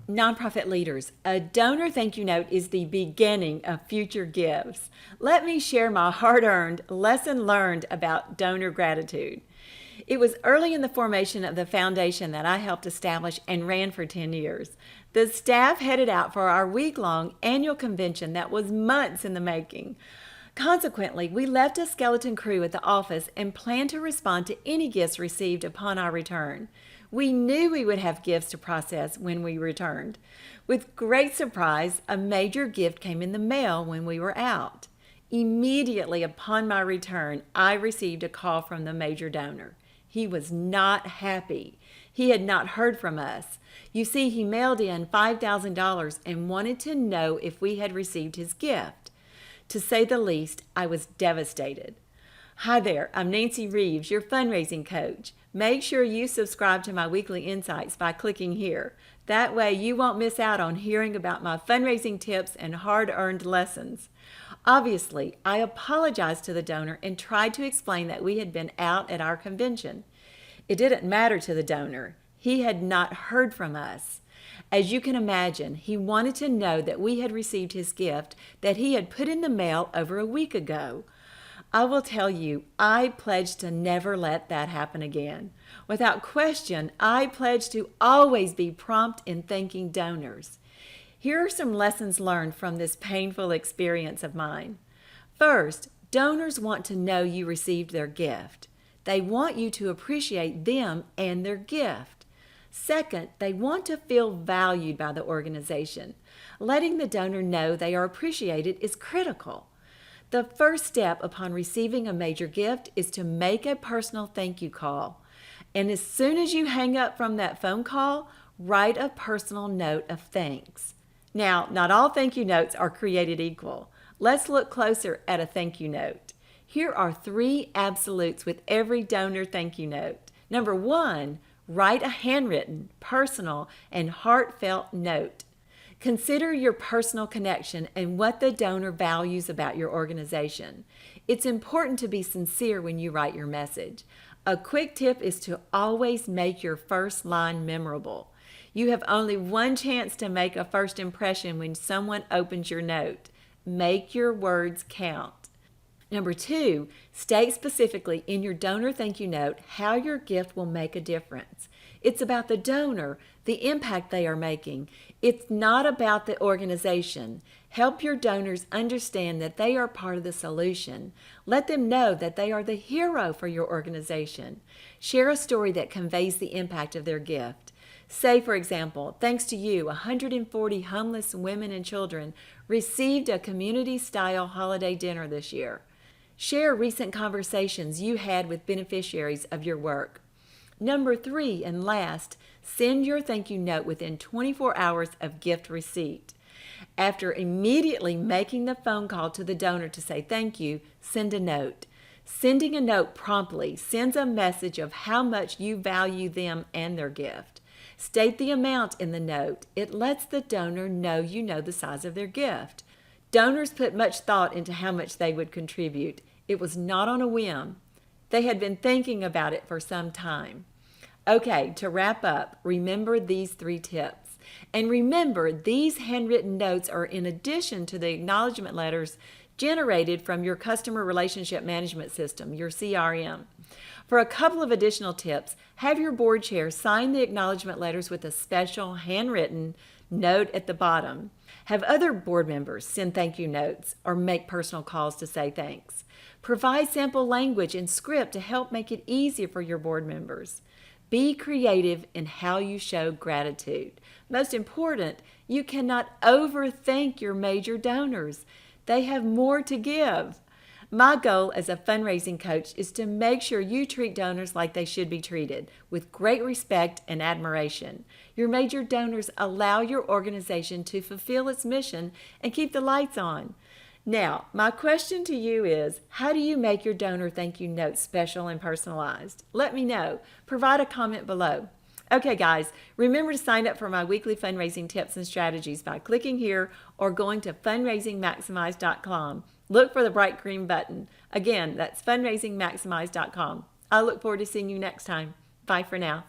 Nonprofit leaders, a donor thank you note is the beginning of future gifts. Let me share my hard-earned lesson learned about donor gratitude. It was early in the formation of the foundation that I helped establish and ran for 10 years. The staff headed out for our week-long annual convention that was months in the making. Consequently, we left a skeleton crew at the office and planned to respond to any gifts received upon our return. We knew we would have gifts to process when we returned. With great surprise, a major gift came in the mail when we were out. Immediately upon my return, I received a call from the major donor. He was not happy. He had not heard from us. You see, he mailed in $5,000 and wanted to know if we had received his gift. To say the least, I was devastated. Hi there, I'm Nancy Reeves, your fundraising coach. Make sure you subscribe to my weekly insights by clicking here. That way you won't miss out on hearing about my fundraising tips and hard-earned lessons. Obviously, I apologized to the donor and tried to explain that we had been out at our convention. It didn't matter to the donor. He had not heard from us. As you can imagine, he wanted to know that we had received his gift that he had put in the mail over a week ago. I will tell you, I pledged to never let that happen again. Without question, I pledge to always be prompt in thanking donors. Here are some lessons learned from this painful experience of mine. First, donors want to know you received their gift. They want you to appreciate them and their gift. Second, they want to feel valued by the organization. Letting the donor know they are appreciated is critical. The first step upon receiving a major gift is to make a personal thank you call. And as soon as you hang up from that phone call, write a personal note of thanks. Now, not all thank you notes are created equal. Let's look closer at a thank you note. Here are 3 absolutes with every donor thank you note. Number 1, write a handwritten, personal, and heartfelt note. Consider your personal connection and what the donor values about your organization. It's important to be sincere when you write your message. A quick tip is to always make your first line memorable. You have only one chance to make a first impression when someone opens your note. Make your words count. Number 2, state specifically in your donor thank you note how your gift will make a difference. It's about the donor, the impact they are making. It's not about the organization. Help your donors understand that they are part of the solution. Let them know that they are the hero for your organization. Share a story that conveys the impact of their gift. Say, for example, thanks to you, 140 homeless women and children received a community-style holiday dinner this year. Share recent conversations you had with beneficiaries of your work. Number 3, and last, send your thank you note within 24 hours of gift receipt. After immediately making the phone call to the donor to say thank you, send a note. Sending a note promptly sends a message of how much you value them and their gift. State the amount in the note. It lets the donor know you know the size of their gift. Donors put much thought into how much they would contribute. It was not on a whim. They had been thinking about it for some time. Okay, to wrap up, remember these 3 tips. And remember, these handwritten notes are in addition to the acknowledgement letters generated from your customer relationship management system, your CRM. For a couple of additional tips, have your board chair sign the acknowledgement letters with a special handwritten note at the bottom. Have other board members send thank you notes or make personal calls to say thanks. Provide sample language and script to help make it easier for your board members. Be creative in how you show gratitude. Most important, you cannot overthank your major donors. They have more to give. My goal as a fundraising coach is to make sure you treat donors like they should be treated, with great respect and admiration. Your major donors allow your organization to fulfill its mission and keep the lights on. Now, my question to you is, how do you make your donor thank you note special and personalized? Let me know. Provide a comment below. Okay, guys, remember to sign up for my weekly fundraising tips and strategies by clicking here or going to fundraisingmaximize.com. Look for the bright green button. Again, that's fundraisingmaximize.com. I look forward to seeing you next time. Bye for now.